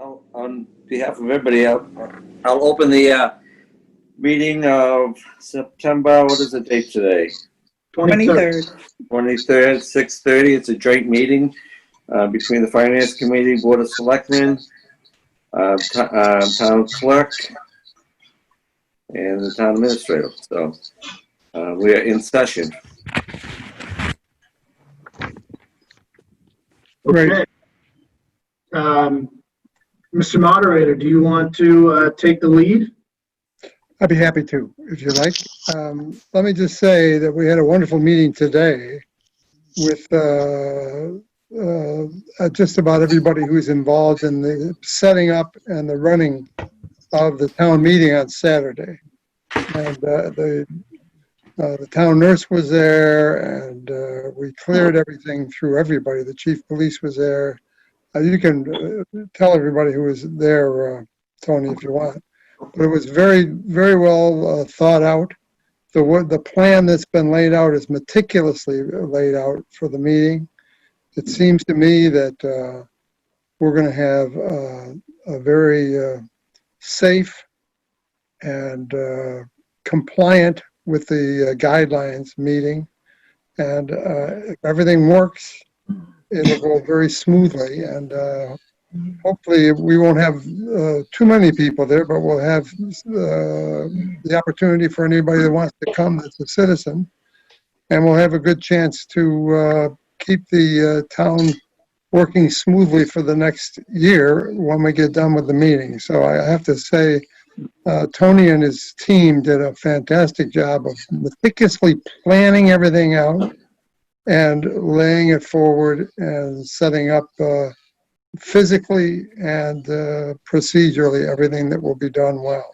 On behalf of everybody, I'll open the meeting of September, what is the date today? 23rd. 23rd, 6:30. It's a joint meeting between the Finance Committee, Board of Selectmen, Town Clerk, and the Town Administrator. So we are in session. Okay. Mr. Moderator, do you want to take the lead? I'd be happy to, if you like. Let me just say that we had a wonderful meeting today with just about everybody who's involved in the setting up and the running of the town meeting on Saturday. And the town nurse was there, and we cleared everything through everybody. The chief police was there. You can tell everybody who was there, Tony, if you want. But it was very, very well thought out. The plan that's been laid out is meticulously laid out for the meeting. It seems to me that we're going to have a very safe and compliant with the guidelines meeting. And if everything works, it'll go very smoothly, and hopefully we won't have too many people there, but we'll have the opportunity for anybody that wants to come that's a citizen, and we'll have a good chance to keep the town working smoothly for the next year when we get done with the meeting. So I have to say, Tony and his team did a fantastic job of meticulously planning everything out and laying it forward and setting up physically and procedurally everything that will be done well.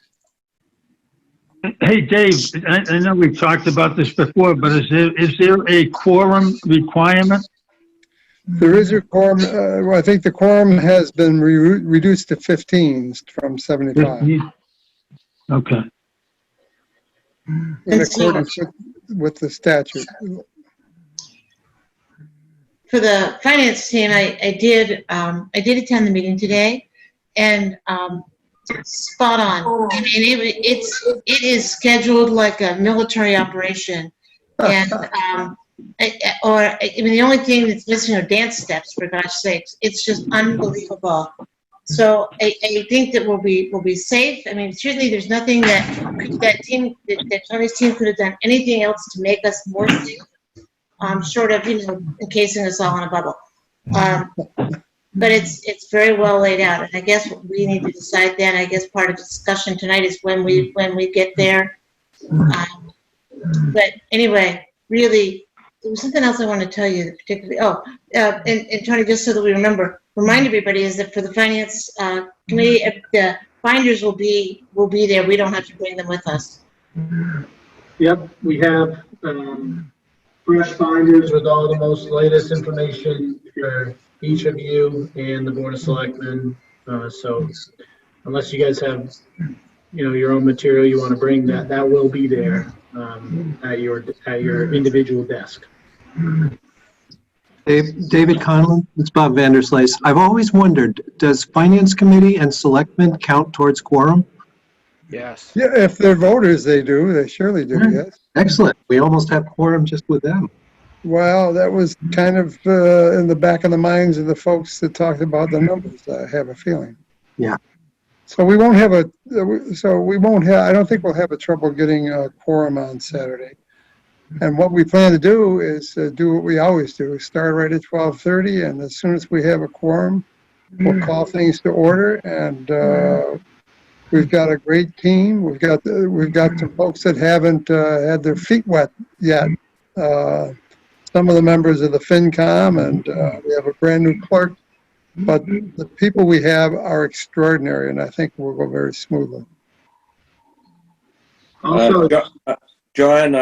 Hey, Dave, I know we've talked about this before, but is there a quorum requirement? There is a quorum. Well, I think the quorum has been reduced to 15 from 75. Okay. In accordance with the statute. For the finance team, I did attend the meeting today, and spot on. I mean, it is scheduled like a military operation, and the only thing that's missing are dance steps, for gosh sakes. It's just unbelievable. So I think that we'll be safe. I mean, certainly there's nothing that Tony's team could have done anything else to make us more safe. Short of, encasing us all in a bubble. But it's very well laid out. And I guess what we need to decide then, I guess part of the discussion tonight is when we get there. But anyway, really, there was something else I wanted to tell you particularly. And Tony, just so that we remind everybody is that for the finance committee, the binders will be there. We don't have to bring them with us. Yep, we have fresh binders with all the most latest information for each of you and the Board of Selectmen. So unless you guys have, your own material you want to bring, that will be there at your individual desk. David Conlon, it's Bob Vanderslice. I've always wondered, does Finance Committee and Selectmen count towards quorum? Yes. Yeah, if they're voters, they do. They surely do, yes. Excellent. We almost have quorum just with them. Well, that was kind of in the back of the minds of the folks that talked about the numbers, I have a feeling. Yeah. So we won't have I don't think we'll have a trouble getting a quorum on Saturday. And what we plan to do is do what we always do, start right at 12:30, and as soon as we have a quorum, we'll call things to order, and we've got a great team. We've got some folks that haven't had their feet wet yet. Some of the members of the FinCom, and we have a brand new clerk. But the people we have are extraordinary, and I think we'll go very smoothly. Also, John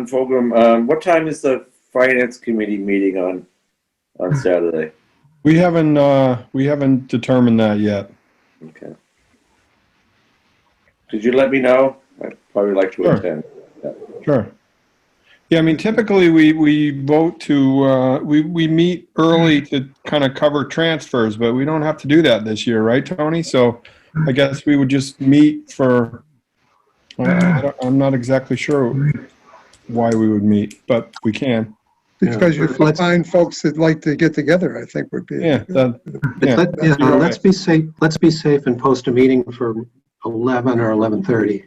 Fogram, what time is the Finance Committee meeting on Saturday? We haven't determined that yet. Okay. Could you let me know? I'd probably like to Sure. attend. Yeah. Sure. Yeah, I mean, typically we vote to, we meet early to kind of cover transfers, but we don't have to do that this year, right, Tony? So I guess we would just meet for, I'm not exactly sure why we would meet, but we can. Because you Let's- find folks that like to get together, I think would be. Yeah, Let's be safe. Let's be safe and post a meeting for 11 or 11:30.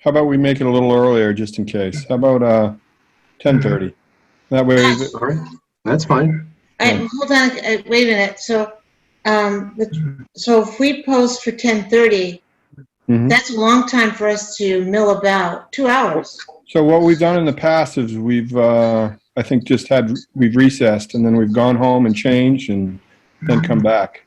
How about we make it a little earlier just in case? How about 10:30? That way, All right, that's fine. Hold on, wait a minute. So, so if we post for 10:30, Mhm. that's a long time for us to mill about, 2 hours. So what we've done in the past is we've, I think, we've recessed and then we've gone home and changed and then come back.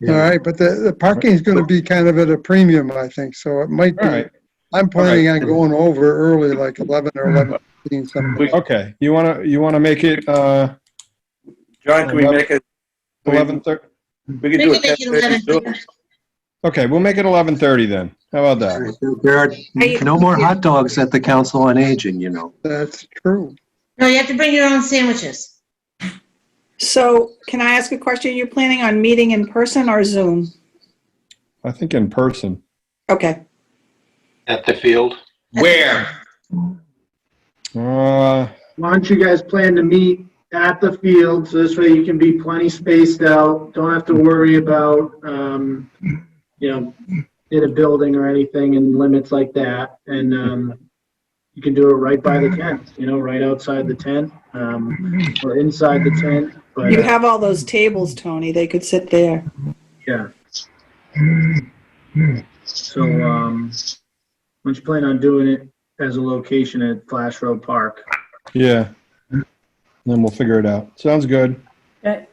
All right, but the parking is going to be kind of at a premium, I think, so it might All be, right. I'm planning on going over early, like 11 or 11:15, something. Okay. You wanna make it, John, can we make it? 11:30? We can do We it can make it 10:30. 11:30. Okay, we'll make it 11:30 then. How about that? There are no more hot dogs at the Council on Aging, you know. That's true. No, you have to bring your own sandwiches. So can I ask a question? You're planning on meeting in person or Zoom? I think in person. Okay. At the field? Where? Uh, Why don't you guys plan to meet at the field, so this way you can be plenty spaced out, don't have to worry about, in a building or anything and limits like that, and, you can do it right by the tent, right outside the tent, or inside the tent, but. You have all those tables, Tony. They could sit there. Yeah. So, why don't you plan on doing it as a location at Flash Road Park? yeah. Then we'll figure it out. Sounds good. The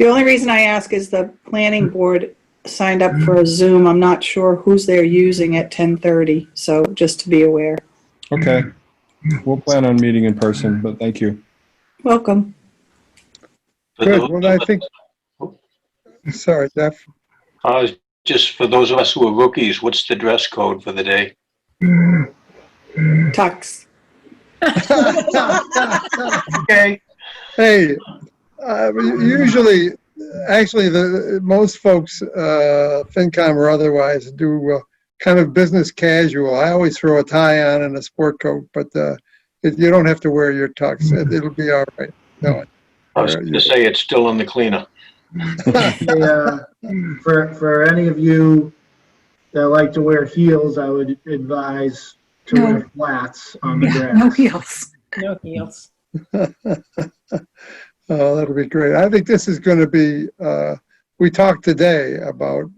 only reason I ask is the planning board signed up for a Zoom. I'm not sure who's they're using at 10:30, so just to be aware. Okay. We'll plan on meeting in person, but thank you. Welcome. Good, well, I think, sorry, Jeff. Just for those of us who are rookies, what's the dress code for the day? Tux. Okay. Hey, usually, actually, most folks, FinCom or otherwise, do kind of business casual. I always throw a tie on and a sport coat, but you don't have to wear your tux. It'll be all right. No, I was going to say it's still in the cleaner. For any of you that like to wear heels, I would advise to wear flats on the grass. No heels. No heels. Oh, that'll be great. I think this is going to be, we talked today about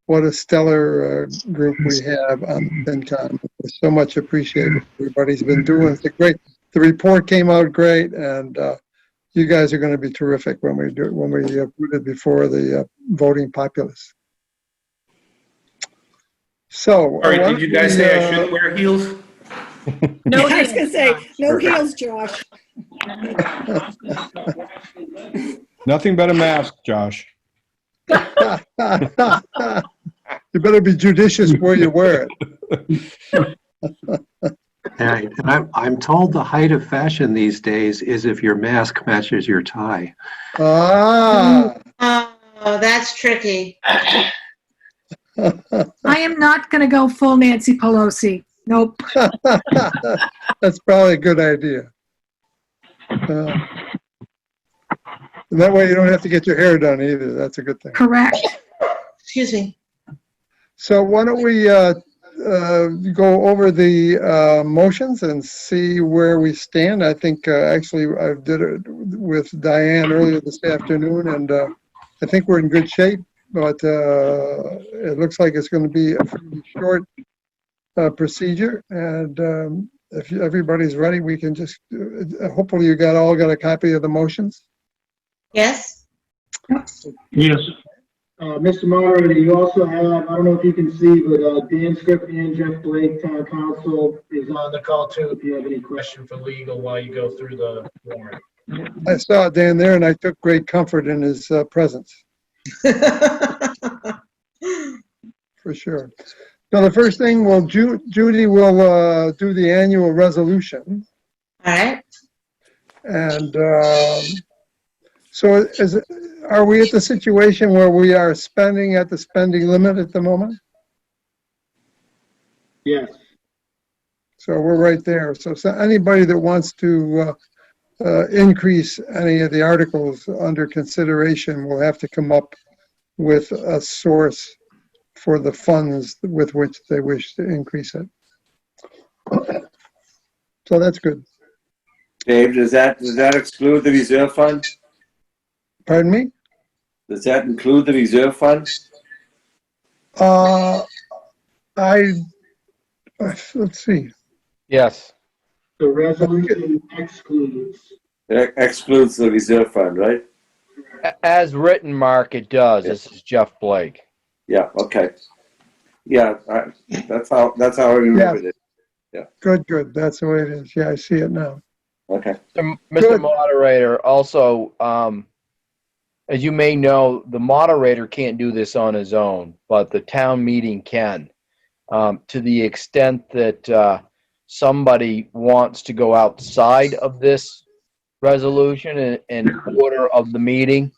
what a stellar group we have on FinCom. It's so much appreciated. Everybody's been doing it great. The report came out great, and you guys are going to be terrific when we put it before the voting populace. So, All right, did you guys say I shouldn't wear heels? No, I was going to say, no heels, Josh. Nothing but a mask, Josh. you better be judicious where you wear it. Right. And I'm told the height of fashion these days is if your mask matches your tie. Ah. Oh, that's tricky. I am not going to go full Nancy Pelosi. Nope. That's probably a good idea. And that way you don't have to get your hair done either. That's a good thing. Correct. Excuse me. So why don't we go over the motions and see where we stand? I think actually I did it with Diane earlier this afternoon, and I think we're in good shape, but it looks like it's going to be a pretty short procedure. And if everybody's ready, we can just, hopefully you all got a copy of the motions. Yes? Yes. Mr. Moderator, you also have, I don't know if you can see, but Dan Scripp and Jeff Blake, Town Council, is on the call too, if you have any question for legal while you go through the warrant. I saw Dan there and I took great comfort in his presence, for sure. So the first thing, Judy will do the annual resolution. right. And so are we at the situation where we are spending at the spending limit at the moment? Yes. So we're right there. So anybody that wants to increase any of the articles under consideration will have to come up with a source for the funds with which they wish to increase it. So that's good. Dave, does that exclude the reserve fund? Pardon me? Does that include the reserve fund? Let's see. Yes. The resolution excludes. It excludes the reserve fund, right? As written, Mark, it does. This is Jeff Blake. Yeah, okay. Yeah, that's how I remembered it. Good. That's the way it is. Yeah, I see it now. Okay. Mr. Good. Moderator, also, as you may know, the moderator can't do this on his own, but the town meeting can. To the extent that somebody wants to go outside of this resolution and order of the meeting,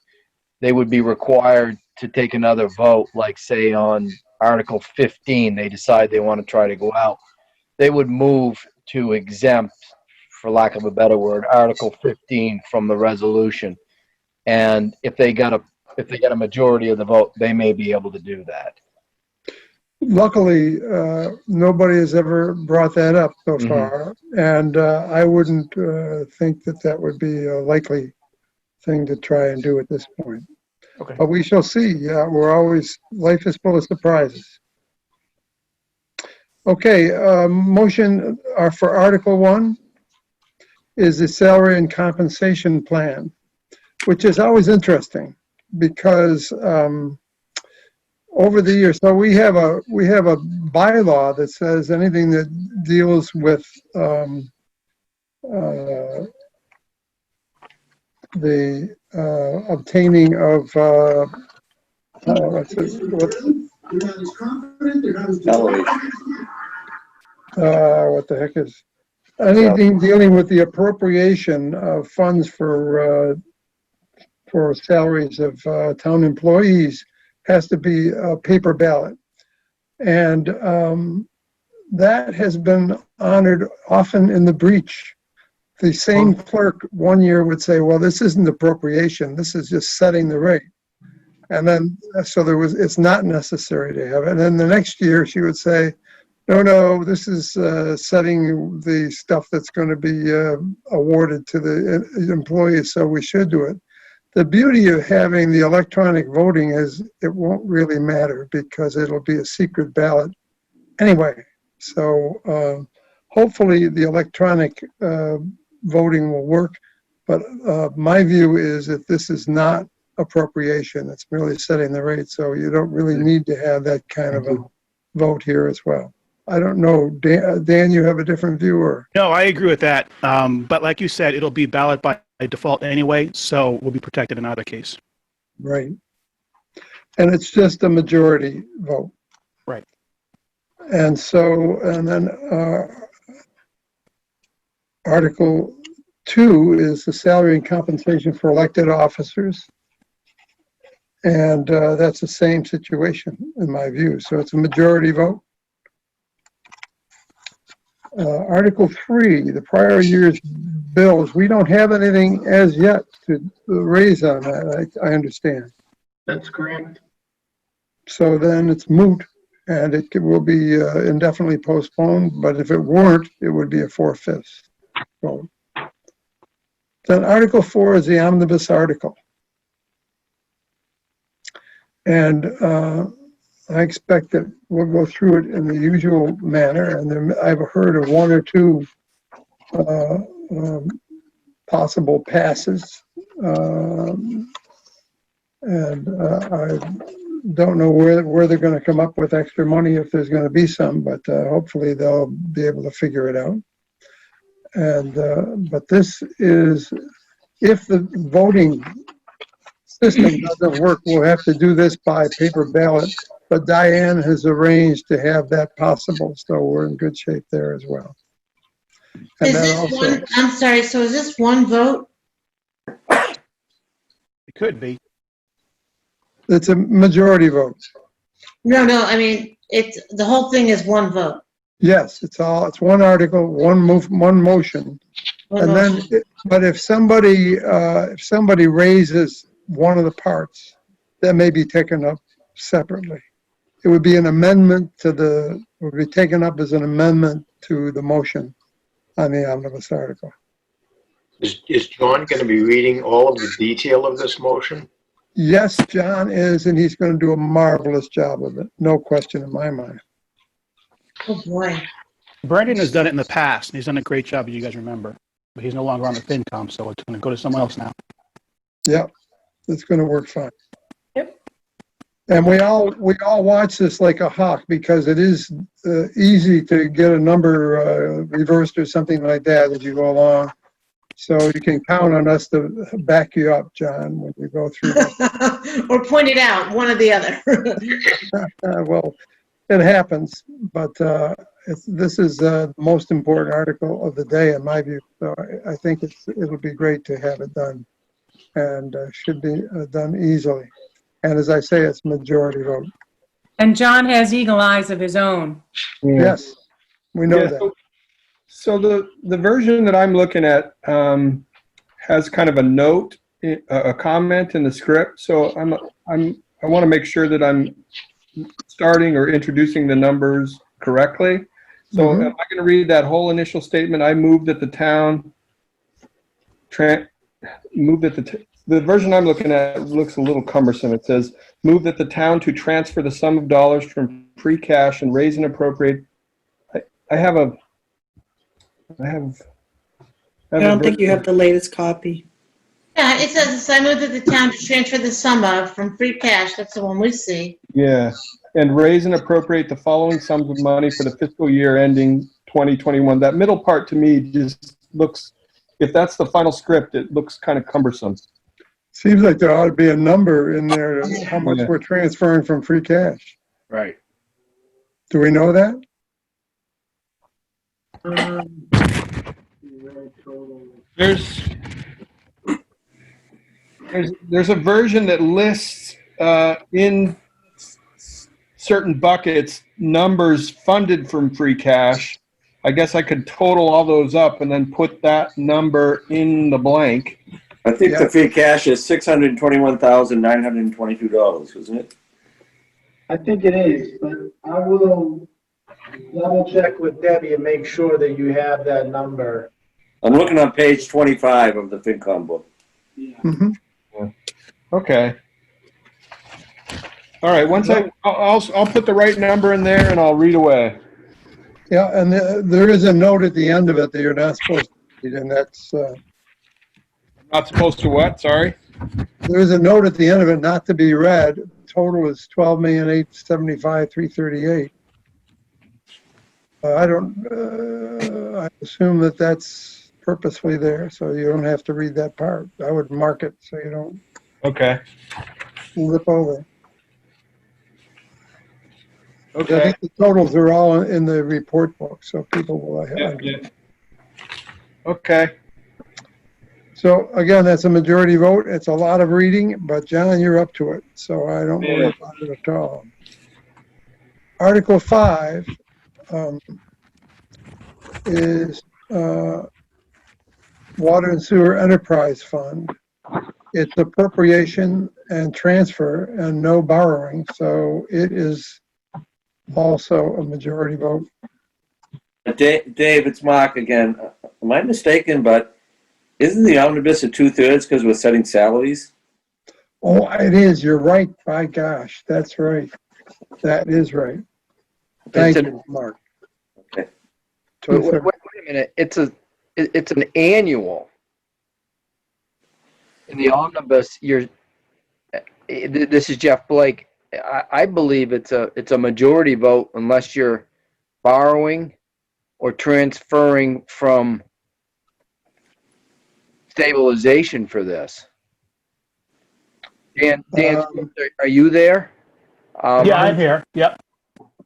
they would be required to take another vote, like say on Article 15, they decide they want to try to go out. They would move to exempt, for lack of a better word, Article 15 from the resolution. And if they got a majority of the vote, they may be able to do that. Luckily, nobody has ever brought that up so far, and I wouldn't think that would be a likely thing to try and do at this point. Okay. But we shall see. Yeah, life is full of surprises. Okay, motion for Article 1 is the salary and compensation plan, which is always interesting because over the years, so we have a bylaw that says anything that deals with the obtaining of what the heck is anything dealing with the appropriation of funds for salaries of town employees has to be a paper ballot. And that has been honored often in the breach. The same clerk one year would say, well, this isn't appropriation, this is just setting the rate. And then, so it's not necessary to have it. And then the next year she would say, no, this is setting the stuff that's going to be awarded to the employees, so we should do it. The beauty of having the electronic voting is it won't really matter because it'll be a secret ballot anyway. So hopefully the electronic voting will work. But my view is that this is not appropriation. It's merely setting the rate. So you don't really need to have that kind of a vote here as well. I don't know, Dan, you have a different view or? No, I agree with that. But like you said, it'll be ballot by default anyway, so we'll be protected in either case. Right. And it's just a majority vote. Right. And so, and then Article 2 is the salary and compensation for elected officers. And that's the same situation in my view. So it's a majority vote. Article 3, the prior year's bills, we don't have anything as yet to raise on that, I understand. That's correct. So then it's moot, and it will be indefinitely postponed, but if it weren't, it would be a 4/5 vote. Then Article 4 is the omnibus article. And I expect that we'll go through it in the usual manner, and then I've heard of one or two possible passes. And I don't know where they're going to come up with extra money if there's going to be some, but hopefully they'll be able to figure it out. And but this is, if the voting system doesn't work, we'll have to do this by paper ballot. But Diane has arranged to have that possible, so we're in good shape there as well. And Is then this also, one, I'm sorry, so is this one vote? It could be. it's a majority vote. No, I mean, the whole thing is one vote. Yes, it's one article, one motion. One And then, motion. but if somebody raises one of the parts, that may be taken up separately. It would be an amendment would be taken up as an amendment to the motion on the omnibus article. Is John going to be reading all of the detail of this motion? Yes, John is, and he's going to do a marvelous job of it. No question in my mind. Oh, boy. Brandon has done it in the past, and he's done a great job, as you guys remember. But he's no longer on the FinCom, so it's going to go to someone else now. Yep, it's going to work fine. Yep. And we all watch this like a hawk because it is easy to get a number reversed or something like that as you go along. So you can count on us to back you up, John, when you go through this. Or point it out, one or the other. Well, it happens, but this is the most important article of the day in my view. So I think it'll be great to have it done, and should be done easily. And as I say, it's majority vote. And John has eagle eyes of his own. Yes, we know Yeah, that. So the version that I'm looking at has kind of a note, a comment in the script. So I want to make sure that I'm starting or introducing the numbers correctly. So am I going to read that whole initial statement? I move that the town the version I'm looking at looks a little cumbersome. It says, move that the town to transfer the sum of dollars from free cash and raise and appropriate. I don't think you have the latest copy. Yeah, it says, I move that the town to transfer the sum of from free cash, that's the one we see. Yeah, and raise and appropriate the following sums of money for the fiscal year ending 2021. That middle part to me just looks, if that's the final script, it looks kind of cumbersome. Seems like there ought to be a number in there, how much Yeah. we're transferring from free cash. Right. Do we know that? There's a version that lists in certain buckets numbers funded from free cash. I guess I could total all those up and then put that number in the blank. I think Yeah. the free cash is $621,922, isn't it? I think it is, but I will double check with Debbie and make sure that you have that number. I'm looking on page 25 of the FinCom book. Mhm. Okay. All right. Once I'll put the right number in there and I'll read away. Yeah, and there is a note at the end of it that you're not supposed to read, and that's, Not supposed to what? Sorry. there is a note at the end of it not to be read. Total is $12,875,338. I assume that that's purposely there, so you don't have to read that part. I would mark it so you don't Okay. flip over. I Okay. think the totals are all in the report book, so people will have. Yeah. Okay. So again, that's a majority vote. It's a lot of reading, but John, you're up to it, so I don't worry about it at all. Article 5 is Water and Sewer Enterprise Fund. It's appropriation and transfer and no borrowing, so it is also a majority vote. Dave, it's Mark again. Am I mistaken, but isn't the omnibus at 2/3 because we're setting salaries? Oh, it is. You're right. By gosh, that's right. That is right. Thank It's you, Mark. Okay. Wait a minute. It's an annual. In the omnibus, this is Jeff Blake. I believe it's a majority vote unless you're borrowing or transferring from stabilization for this. Dan, are you there? Yeah, I'm here. Yep.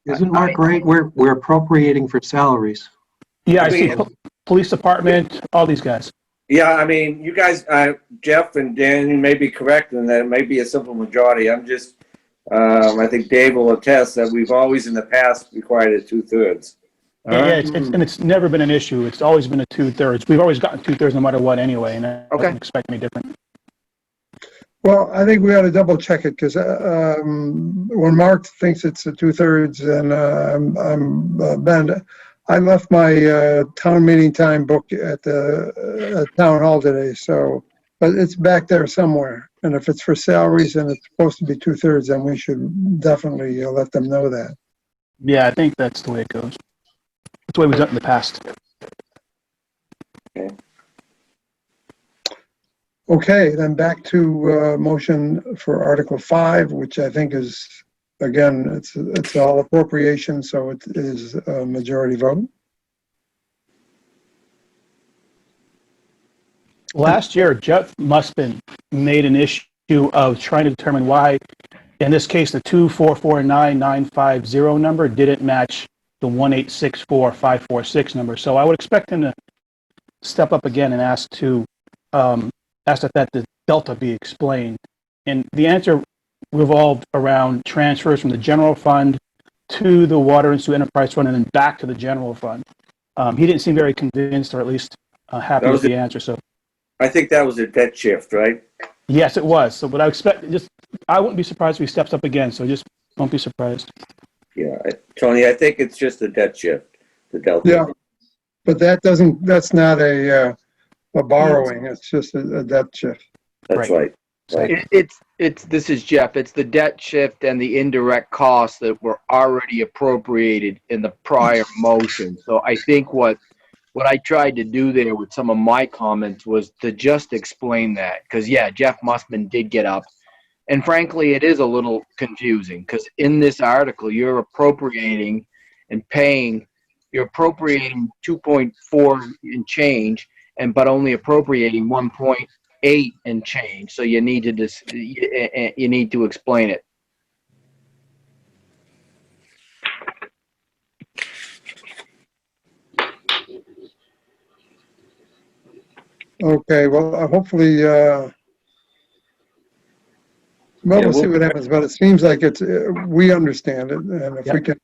Isn't Mark right? We're appropriating for salaries. Yeah, I I see. mean, police department, all these guys. Yeah, I mean, you guys, Jeff and Dan, you may be correct in that it may be a simple majority. I'm just, I think Dave will attest that we've always in the past required a 2/3. All Yeah, right. and it's never been an issue. It's always been a 2/3. We've always gotten 2/3 no matter what anyway, and I Okay. don't expect any different. Well, I think we ought to double check it because when Mark thinks it's a 2/3 and Ben, I left my town meeting time book at the town hall today, so, but it's back there somewhere. And if it's for salaries and it's supposed to be 2/3, then we should definitely let them know that. Yeah, I think that's the way it goes. That's the way we've done it in the past. Okay, then back to motion for Article 5, which I think is, again, it's all appropriation, so it is a majority vote. Last year, Jeff Muspin made an issue of trying to determine why, in this case, the 2449950 number didn't match the 1864546 number. So I would expect him to step up again and ask that the delta be explained. And the answer revolved around transfers from the general fund to the water and sewer enterprise fund and then back to the general fund. He didn't seem very convinced, or at least happy with the answer. So I think that was a debt shift, right? yes, it was. So, but I expect I wouldn't be surprised if he steps up again. So just don't be surprised. Yeah, Tony, I think it's just a debt shift, the delta. Yeah, but that's not a borrowing, it's just a debt shift. That's right. This is Jeff. It's the debt shift and the indirect costs that were already appropriated in the prior motion. So I think what I tried to do there with some of my comments was to just explain that. Because, yeah, Jeff Mussman did get up. And frankly, it is a little confusing because in this article, you're appropriating and paying, you're appropriating 2.4 and change, but only appropriating 1.8 and change. So you need to explain it. Okay, well, hopefully, we'll see what happens, but it seems like we understand it, and if we can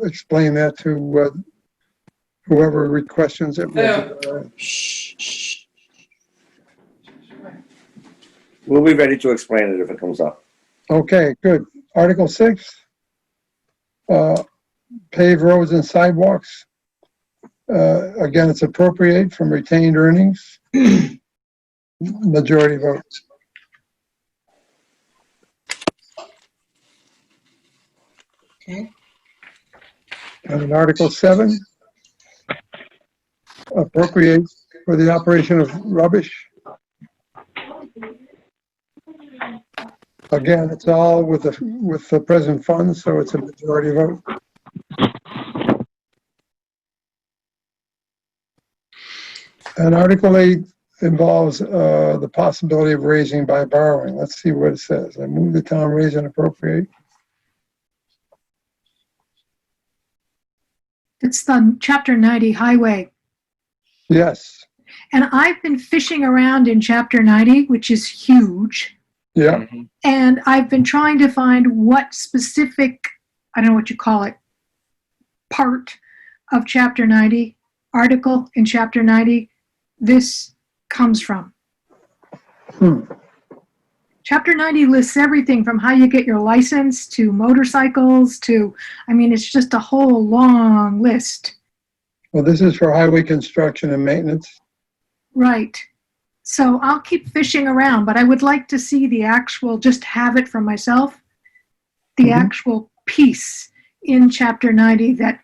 explain that to whoever questions it. We'll be ready to explain it if it comes up. Okay, good. Article 6, pave roads and sidewalks. Again, it's appropriate from retained earnings. Majority votes. Okay. And in Article 7, appropriate for the operation of rubbish. Again, it's all with the present funds, so it's a majority vote. And Article 8 involves the possibility of raising by borrowing. Let's see what it says. I move the town raise and appropriate. It's the Chapter 90 highway. Yes. And I've been fishing around in Chapter 90, which is huge. Yeah. And I've been trying to find what specific, I don't know what you call it, part of Chapter 90, article in Chapter 90, this comes from. Chapter 90 lists everything from how you get your license to motorcycles to, I mean, it's just a whole long list. Well, this is for highway construction and maintenance. Right. So I'll keep fishing around, but I would like to see the actual, just have it for myself, the actual piece in Chapter 90 that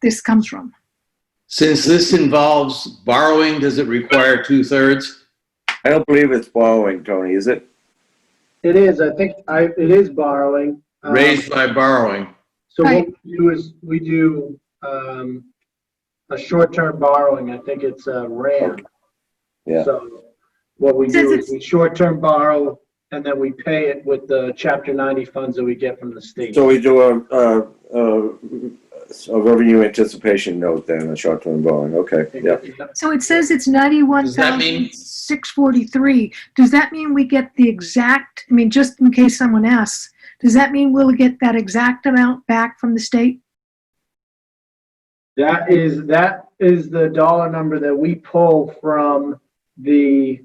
this comes from. Since this involves borrowing, does it require 2/3? I don't believe it's borrowing, Tony, is it? It is, I think, it is borrowing. Raised by borrowing. So what we do is we do a short-term borrowing. I think it's a RAM. Yeah. So what we do is we short-term borrow and then we pay it with the Chapter 90 funds that we get from the state. So we do a revenue anticipation note then, a short-term borrowing, okay, yeah. So it says it's Does that mean- 91,643. Does that mean we get the exact, I mean, just in case someone asks, does that mean we'll get that exact amount back from the state? That is the dollar number that we pull from the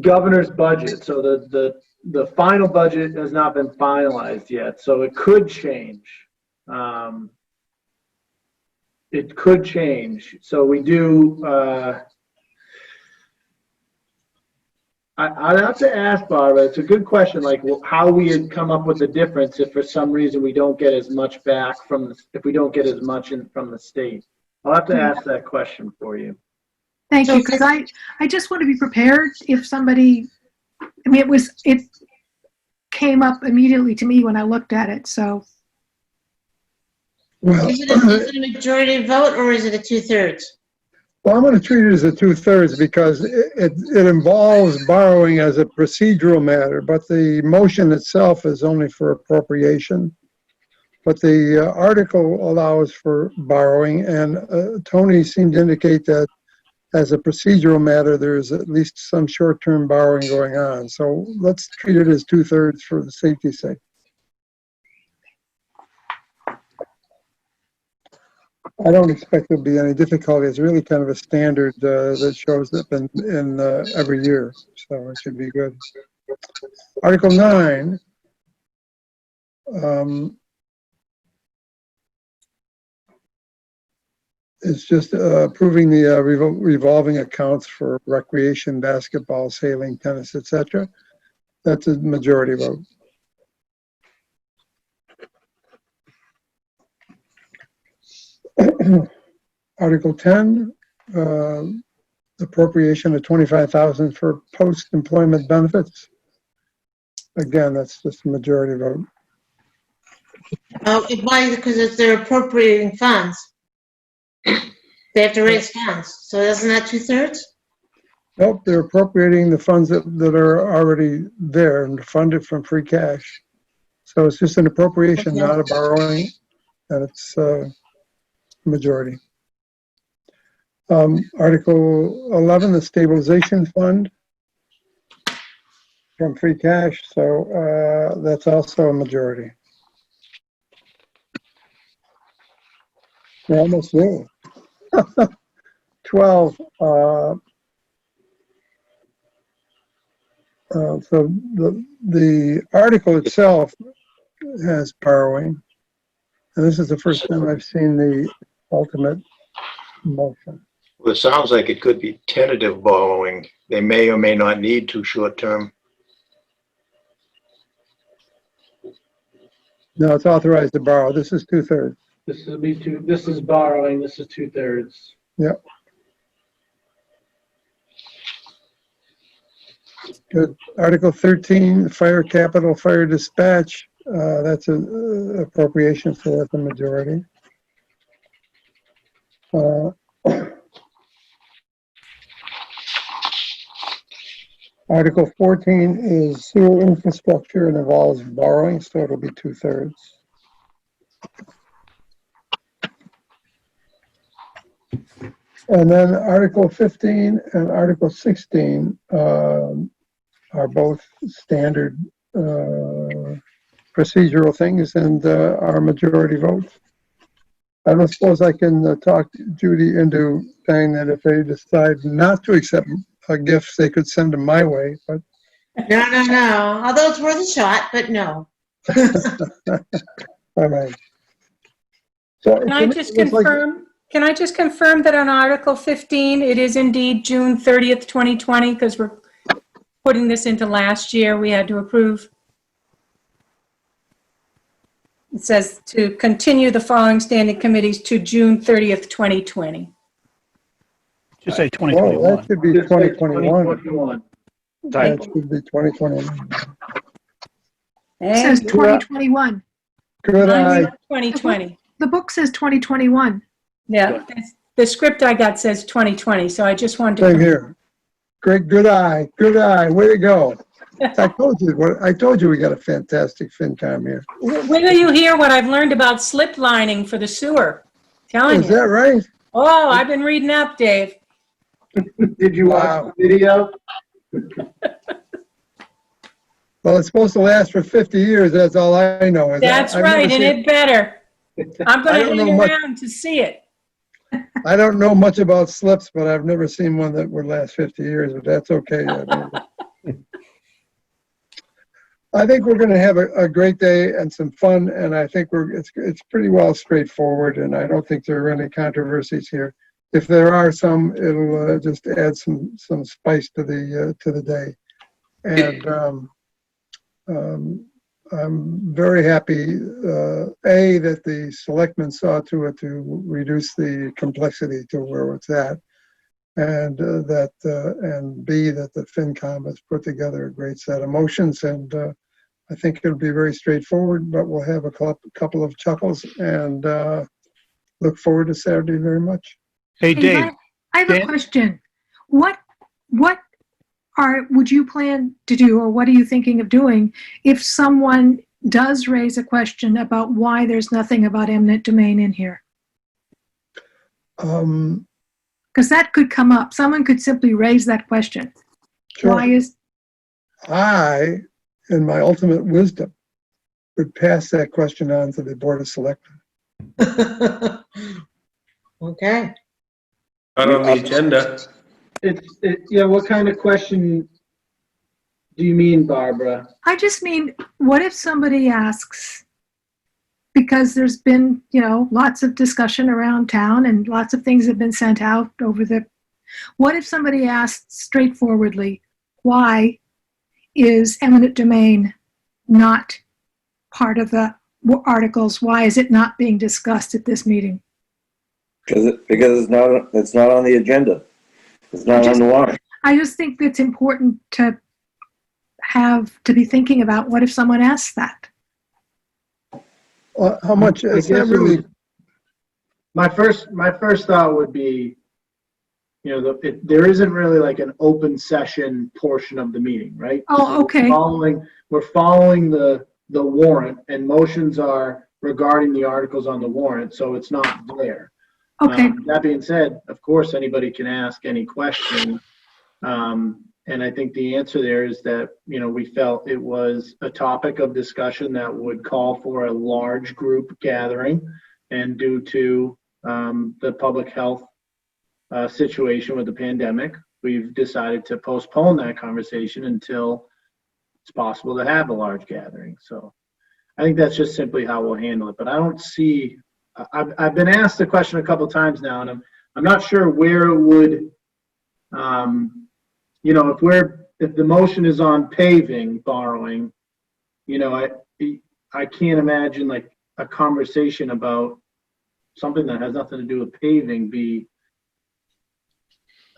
governor's budget. So the final budget has not been finalized yet, so it could change. It could change. So we do, I'd have to ask Barbara, it's a good question, like how we had come up with the difference if for some reason we don't get as much back from, if we don't get as much from the state. I'll have to ask that question for you. Thank you, because I just want to be prepared if somebody, I mean, it came up immediately to me when I looked at it, so. Well, Is it a majority vote or is it a 2/3? well, I'm going to treat it as a 2/3 because it involves borrowing as a procedural matter, but the motion itself is only for appropriation. But the article allows for borrowing, and Tony seemed to indicate that as a procedural matter, there's at least some short-term borrowing going on. So let's treat it as 2/3 for the safety's sake. I don't expect there'll be any difficulty. It's really kind of a standard that shows up in every year, so it should be good. Article 9. It's just approving the revolving accounts for recreation, basketball, sailing, tennis, etc. That's a majority vote. Article 10, appropriation of $25,000 for post-employment benefits. Again, that's just a majority vote. Oh, why? Because they're appropriating funds. They have to raise funds. So isn't that 2/3? Nope, they're appropriating the funds that are already there and funded from free cash. So it's just an appropriation, Okay. not a borrowing, and it's majority. Article 11, the stabilization fund from free cash, so that's also a majority. We're almost there. 12, so the article itself has borrowing, and this is the first time I've seen the ultimate motion. Well, it sounds like it could be tentative borrowing. They may or may not need to short-term. No, it's authorized to borrow. This is 2/3. This is borrowing, this is 2/3. Yep. Good. Article 13, fire capital, fire dispatch. That's an appropriation, so that's a majority. Article 14 is sewer infrastructure and involves borrowing, so it'll be 2/3. And then Article 15 and Article 16 are both standard procedural things and are majority votes. I don't suppose I can talk Judy into saying that if they decide not to accept gifts, they could send them my way, but. No. Although it's worth a shot, but no. All right. So Can I just confirm that on Article 15, it is indeed June 30th, 2020, because we're putting this into last year, we had to approve. It says to continue the following standing committees to June 30th, 2020. Should say Well, 2021. that should be 2021. 2021. That should be 2021. It says 2021. Good eye. 2020. The book says 2021. Yeah, the script I got says 2020, so I just wanted to. Same here. Great, good eye, way to go. I told you we got a fantastic FinCom here. Wait till you hear what I've learned about slip lining for the sewer. Telling Is you. that right? Oh, I've been reading up, Dave. Did you watch the video? Well, it's supposed to last for 50 years. That's all I know. That's I've never right, and seen- it better. I'm I gonna don't know hang much- around to see it. I don't know much about slips, but I've never seen one that would last 50 years, but that's okay. I mean, I think we're going to have a great day and some fun, and I think it's pretty well straightforward, and I don't think there are any controversies here. If there are some, it'll just add some spice to the day. And I'm very happy, that the selectmen saw to it to reduce the complexity to where it's at, and and B, that the FinCom has put together a great set of motions, and I think it'll be very straightforward, but we'll have a couple of chuckles, and look forward to Saturday very much. Hey, Hey, Dave. I have a Dan? question. What would you plan to do, or what are you thinking of doing if someone does raise a question about why there's nothing about eminent domain in here? Because that could come up. Someone could simply raise that question. Sure. Why is, I, in my ultimate wisdom, would pass that question on to the Board of Selectmen. Okay. Not on the agenda. Yeah, what kind of question do you mean, Barbara? I just mean, what if somebody asks, because there's been, lots of discussion around town and lots of things have been sent out what if somebody asked straightforwardly, why is eminent domain not part of the articles? Why is it not being discussed at this meeting? Because it's not on the agenda. It's not on the warrant. I just think it's important to be thinking about, what if someone asks that? How much? I It's not guess really. my first thought would be, there isn't really like an open session portion of the meeting, right? Oh, okay. We're following the warrant, and motions are regarding the articles on the warrant, so it's not there. Okay. That being said, of course, anybody can ask any question. And I think the answer there is that, we felt it was a topic of discussion that would call for a large group gathering. And due to the public health situation with the pandemic, we've decided to postpone that conversation until it's possible to have a large gathering. So I think that's just simply how we'll handle it. But I don't see, I've been asked the question a couple times now, and I'm not sure where it would, if the motion is on paving, borrowing, I can't imagine like a conversation about something that has nothing to do with paving be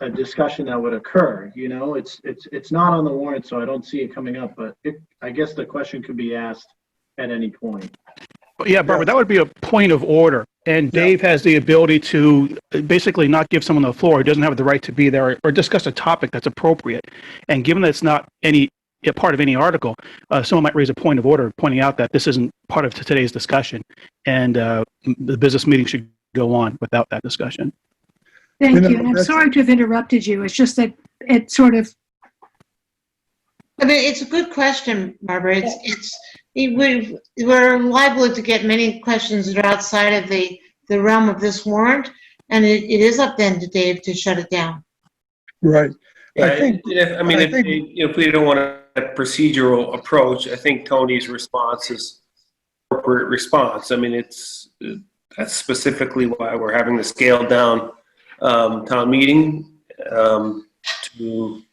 a discussion that would occur. It's not on the warrant, so I don't see it coming up, but I guess the question could be asked at any point. Yeah, Barbara, that would be a point of order. And Dave has the ability to basically not give someone the floor who doesn't have the right to be there, or discuss a topic that's appropriate. And given that it's not a part of any article, someone might raise a point of order pointing out that this isn't part of today's discussion, and the business meeting should go on without that discussion. Thank you. And I'm sorry to have interrupted you. It's just that it sort of. I mean, it's a good question, Barbara. We're liable to get many questions that are outside of the realm of this warrant, and it is up then to Dave to shut it down. Right. Yeah, if we don't want a procedural approach, I think Tony's response is appropriate response. I mean, that's specifically why we're having the scaled down town meeting to,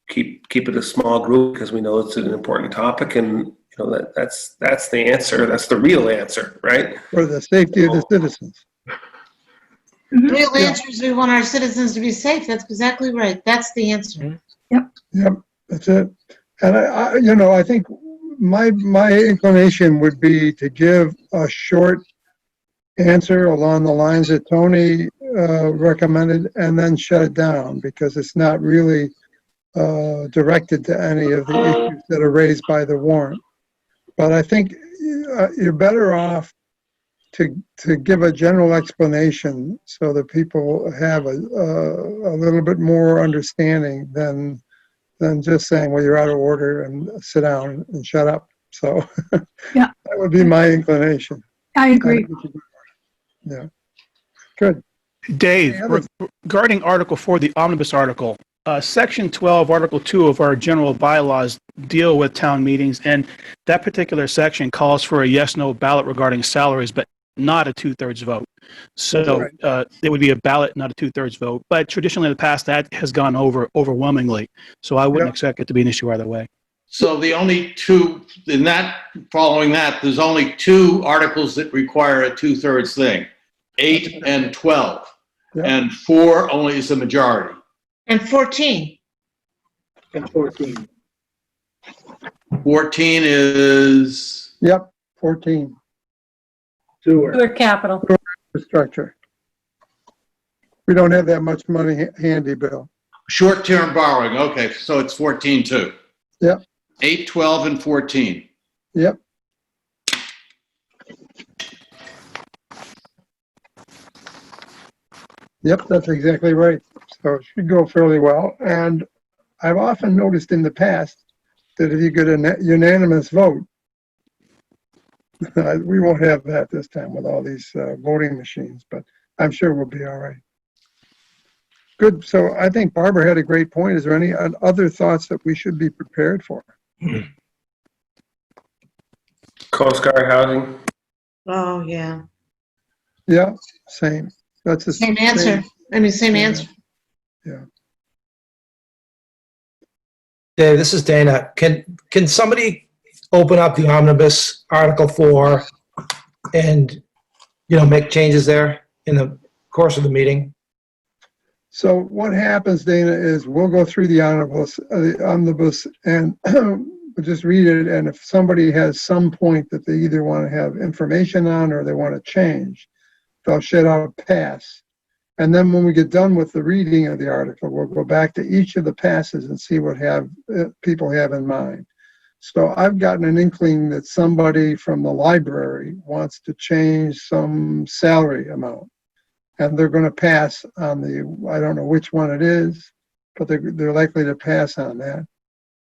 keep it a small group, because we know it's an important topic, and that's the answer. That's the real answer, right? For the safety of the citizens. The real answer is we want our citizens to be safe. That's exactly right. That's the answer. Yep. That's it. And I think my inclination would be to give a short answer along the lines that Tony recommended, and then shut it down, because it's not really directed to any of the issues that are raised by the warrant. But I think you're better off to give a general explanation so that people have a little bit more understanding than just saying, well, you're out of order and sit down and shut up. So Yeah. that would be my inclination. I agree. Yeah. Good. Dave, Any other- regarding Article 4, the omnibus article, Section 12, Article 2 of our general bylaws deal with town meetings, and that particular section calls for a yes/no ballot regarding salaries, but not a two-thirds vote. So there would be a ballot, not a two-thirds vote. But traditionally in the past, that has gone over overwhelmingly. So I wouldn't expect it to be an issue either way. So the only two, following that, there's only two articles that require a two-thirds thing, 8 and 12. Yeah. And 4 only is the majority. And 14. And 14. 14 is, Yep, 14, Sewer capital. infrastructure. We don't have that much money handy, Bill. short-term borrowing. Okay, so it's 14 too. Yep. 8, 12, and 14. Yep. Yep, that's exactly right. So it should go fairly well. And I've often noticed in the past that if you get a unanimous vote, we won't have that this time with all these voting machines, but I'm sure we'll be all right. Good. So I think Barbara had a great point. Is there any other thoughts that we should be prepared for? Coast Guard housing. Oh, yeah. Yeah, same. That's the Same answer. Same answer. Yeah. Dave, this is Dana. Can somebody open up the omnibus Article 4 and, make changes there in the course of the meeting? So what happens, Dana, is we'll go through the omnibus and we'll just read it. And if somebody has some point that they either want to have information on or they want to change, they'll shout out pass. And then when we get done with the reading of the article, we'll go back to each of the passes and see what people have in mind. So I've gotten an inkling that somebody from the library wants to change some salary amount. And they're going to pass on I don't know which one it is, but they're likely to pass on that.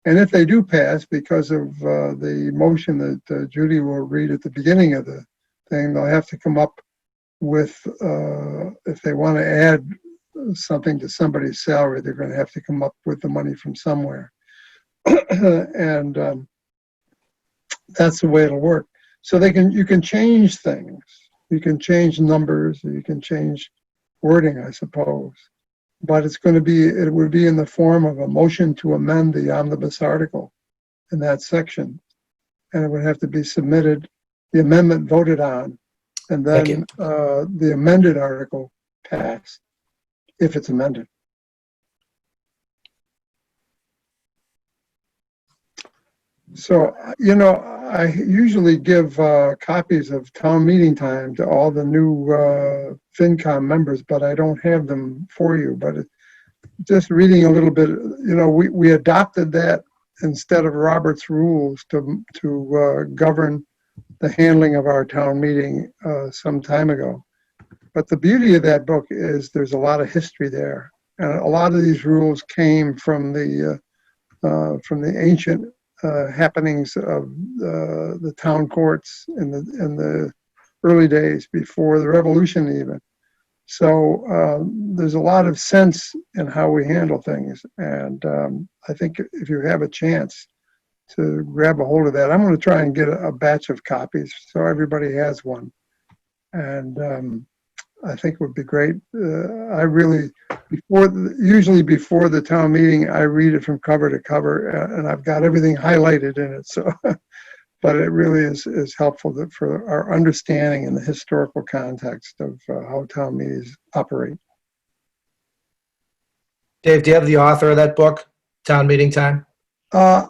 And if they do pass, because of the motion that Judy will read at the beginning of the thing, they'll have to come up with, if they want to add something to somebody's salary, they're going to have to come up with the money from somewhere. And that's the way it'll work. So you can change things. You can change numbers, you can change wording, I suppose. But it would be in the form of a motion to amend the omnibus article in that section. And it would have to be submitted, the amendment voted on, and then the amended article passed, if it's amended. So, I usually give copies of town meeting time to all the new FinCom members, but I don't have them for you. But just reading a little bit, we adopted that instead of Robert's rules to govern the handling of our town meeting some time ago. But the beauty of that book is there's a lot of history there. And a lot of these rules came from the ancient happenings of the town courts in the early days before the revolution even. So there's a lot of sense in how we handle things. And I think if you have a chance to grab a hold of that, I'm going to try and get a batch of copies so everybody has one. And I think it would be great. Usually before the town meeting, I read it from cover to cover, and I've got everything highlighted in it. So, but it really is helpful for our understanding in the historical context of how town meetings operate. Dave, do you have the author of that book, Town Meeting Time? I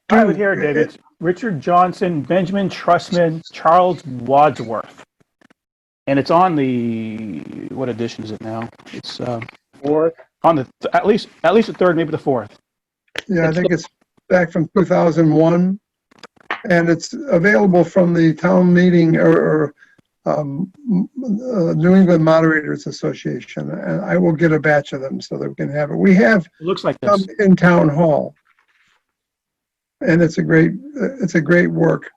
have it here, David. It's Richard Johnson, Benjamin Trussman, Charles Wadsworth. And it's on what edition is it now? It's Fourth. On the, at least the third, maybe the fourth. Yeah, I think it's back from 2001, and it's available from the town meeting or New England Moderators Association, and I will get a batch of them so that we can have it. We have It looks like some this. in town hall, and it's a great work,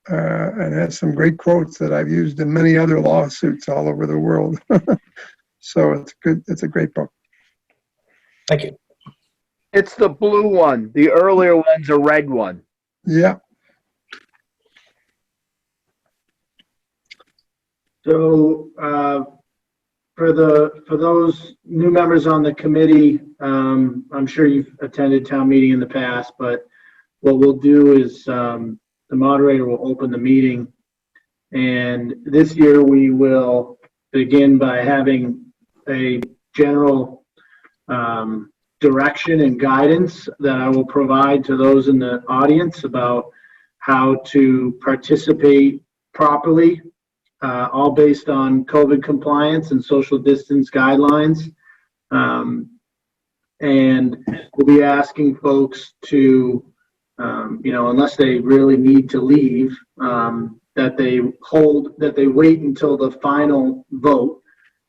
and has some great quotes that I've used in many other lawsuits all over the world. So it's good. It's a great book. Thank you. It's the blue one. The earlier one's a red one. Yeah. So, for those new members on the committee, I'm sure you've attended town meeting in the past, but what we'll do is, the moderator will open the meeting. And this year we will begin by having a general, direction and guidance that I will provide to those in the audience about how to participate properly, all based on COVID compliance and social distance guidelines. And we'll be asking folks to, unless they really need to leave, that they wait until the final vote.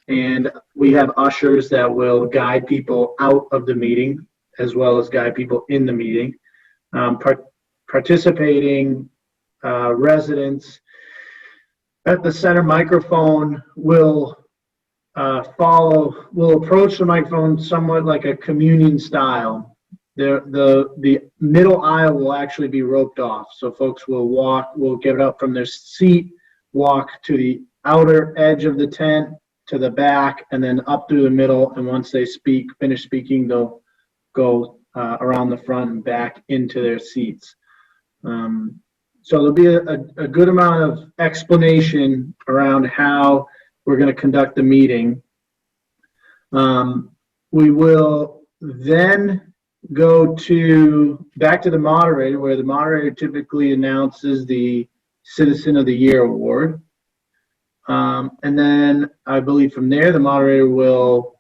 And we have ushers that will guide people out of the meeting as well as guide people in the meeting. Participating residents at the center microphone will approach the microphone somewhat like a communion style. The middle aisle will actually be roped off. So folks will get up from their seat, walk to the outer edge of the tent, to the back, and then up through the middle. And once they finish speaking, they'll go around the front and back into their seats. So there'll be a good amount of explanation around how we're going to conduct the meeting. We will then go back to the moderator, where the moderator typically announces the Citizen of the Year award. And then I believe from there, the moderator will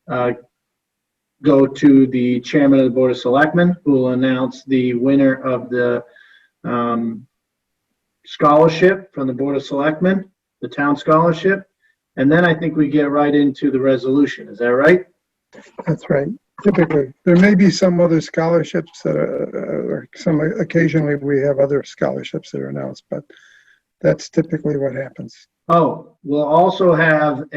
go to the chairman of the Board of Selectmen, who will announce the winner of the scholarship from the Board of Selectmen, the town scholarship. And then I think we get right into the resolution. Is that right? That's right. Typically, there may be some other scholarships that occasionally we have other scholarships that are announced, but that's typically what happens. Oh, we'll also have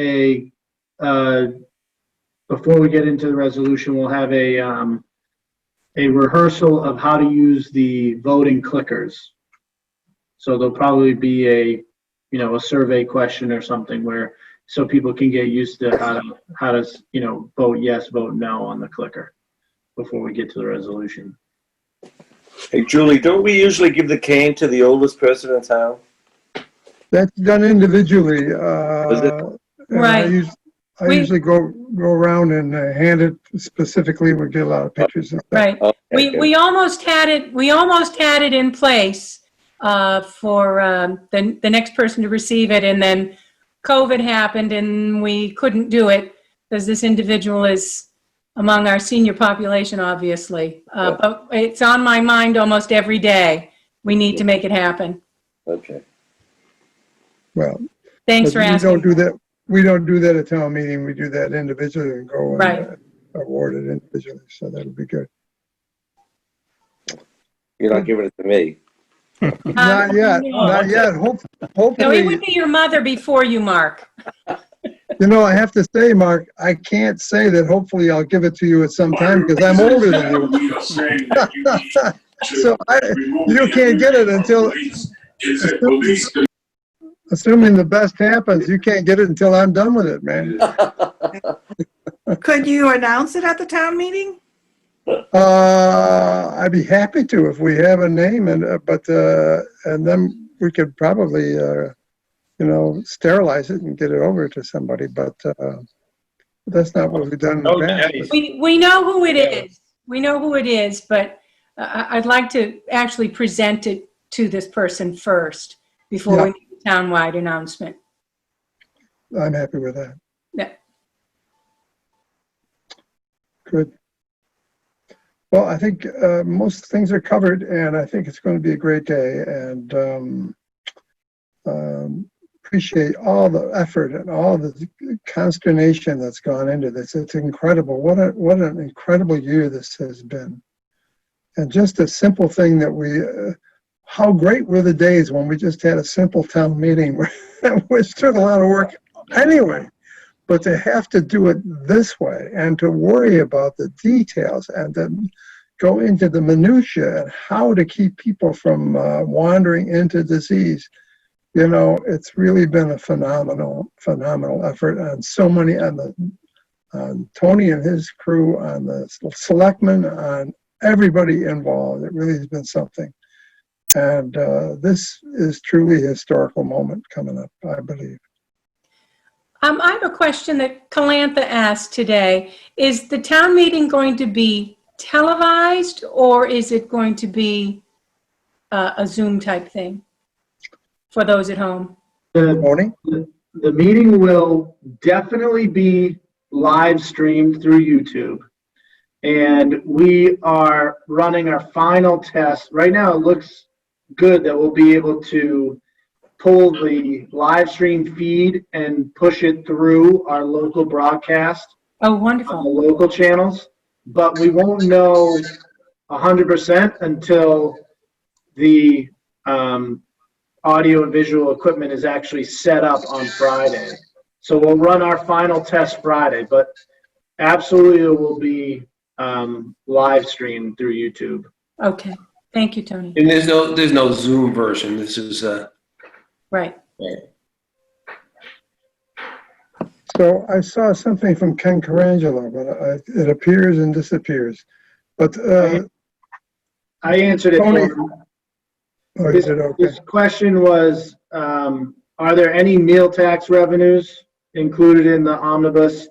before we get into the resolution, we'll have a rehearsal of how to use the voting clickers. So there'll probably be a survey question or something so people can get used to how to vote yes, vote no on the clicker before we get to the resolution. Hey, Julie, don't we usually give the cane to the oldest person in town? That's done individually. Right. I usually go around and hand it specifically. We get a lot of pictures and stuff. Right. Okay. We almost had it in place for the next person to receive it, and then COVID happened and we couldn't do it because this individual is among our senior population, obviously. But it's on my mind almost every day. We need to make it happen. Okay. Well, Thanks for asking. We don't do that at town meeting. We do that individually and go Right. and award it individually. So that'll be good. You're not giving it to me. Not yet. No. Not yet. No, it Hopefully, would be your mother before you, Mark. I have to say, Mark, I can't say that hopefully I'll give it to you at some time because I'm older than you. So you can't get it until, assuming the best happens, you can't get it until I'm done with it, man. Could you announce it at the town meeting? I'd be happy to if we have a name, and then we could probably, sterilize it and get it over to somebody. But that's not what we've done in the past. We know who it is. We know who it is, but I'd like to actually present it to this person first before we make a townwide announcement. I'm happy with that. Yeah. Good. Well, I think most things are covered, and I think it's going to be a great day. And appreciate all the effort and all the consternation that's gone into this. It's incredible. What an incredible year this has been. And just a simple thing that how great were the days when we just had a simple town meeting, which took a lot of work anyway. But to have to do it this way and to worry about the details and to go into the minutia and how to keep people from wandering into disease, it's really been a phenomenal effort on so many, on Tony and his crew, on the selectmen, on everybody involved. It really has been something. And this is truly a historical moment coming up, I believe. I have a question that Calantha asked today. Is the town meeting going to be televised, or is it going to be a Zoom type thing for those at home? The meeting will definitely be live streamed through YouTube. And we are running our final test. Right now, it looks good that we'll be able to pull the live stream feed and push it through our local broadcast. Oh, wonderful. On the local channels. But we won't know 100% until the audio and visual equipment is actually set up on Friday. So we'll run our final test Friday, but absolutely it will be live streamed through YouTube. Okay. Thank you, Tony. And there's no Zoom version. This is right. So I saw something from Ken Carangelo, but it appears and disappears. But I answered it Tony, for him. Oh, you did, okay. His question was, are there any meal tax revenues included in the omnibus?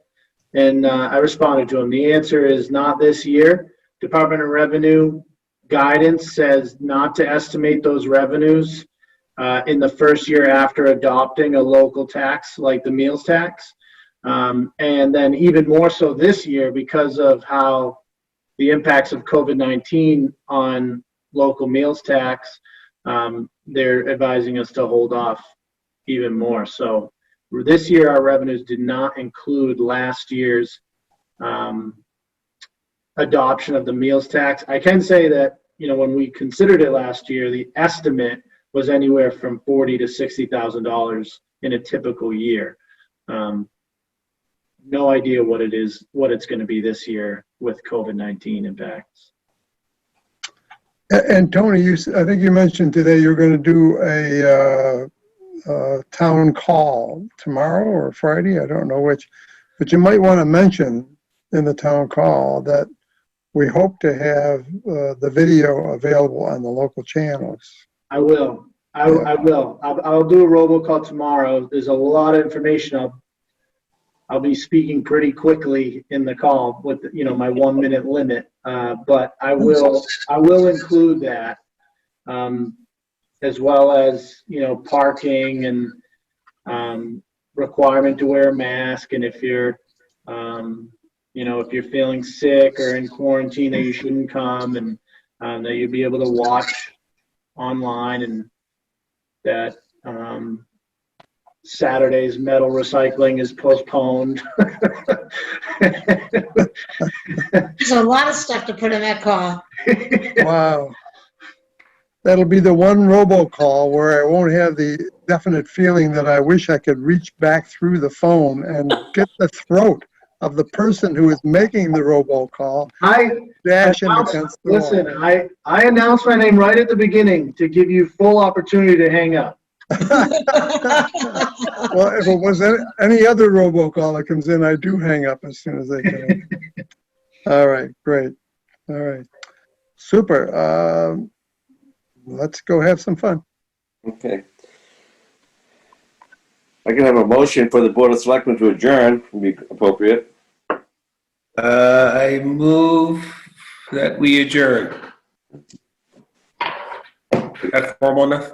And I responded to him. The answer is not this year. Department of Revenue guidance says not to estimate those revenues in the first year after adopting a local tax like the meals tax. And then even more so this year because of how the impacts of COVID-19 on local meals tax, they're advising us to hold off even more. So this year, our revenues did not include last year's adoption of the meals tax. I can say that, when we considered it last year, the estimate was anywhere from $40,000 to $60,000 in a typical year. No idea what it's going to be this year with COVID-19 impacts. And Tony, I think you mentioned today you're going to do a town call tomorrow or Friday, I don't know which, but you might want to mention in the town call that we hope to have the video available on the local channels. I will. I will. I'll do a robocall tomorrow. There's a lot of information. I'll be speaking pretty quickly in the call with my 1 minute limit. But I will include that, as well as parking and requirement to wear a mask, and if you're if you're feeling sick or in quarantine, that you shouldn't come, and that you'll be able to watch online, and that Saturday's metal recycling is postponed. There's a lot of stuff to put in that call. Wow. That'll be the one robocall where I won't have the definite feeling that I wish I could reach back through the phone and get the throat of the person who is making the robocall. Listen, I announced my name right at the beginning to give you full opportunity to hang up. Well, if it was any other robocall that comes in, I do hang up as soon as they come in. All right, great. All right, super. Let's go have some fun. Okay. I can have a motion for the Board of Selectmen to adjourn, would be appropriate. I move that we adjourn. Is that formal enough?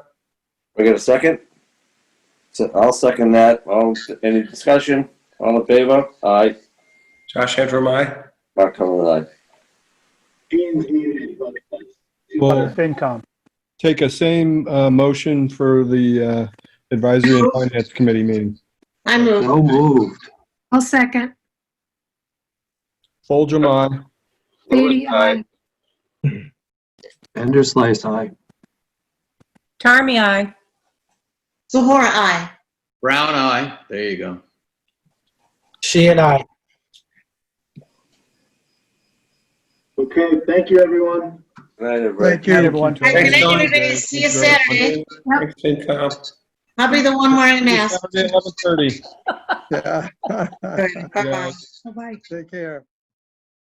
We got a second? So I'll second that. Any discussion? All in favor? Aye. Josh Hedrum, aye. Mark Cullen, aye. Ian's muted, but. Well, FinCom. take a same motion for the Advisory and Finance Committee meeting. I move. So moved. I'll second. Folger, aye. Beatty, aye. Vanderslice, aye. Tarmy, I. Zahora, aye. Brown eye. There you go. She and I. Okay, thank you, everyone. Good night, everybody. Thank you. Everyone. All right, good Thanks, night, Tony. everybody. See you Saturday. Thanks, FinCom. I'll be the one wearing a mask. Saturday, 11:30. Yeah. Good. Bye-bye. Bye-bye. Take care.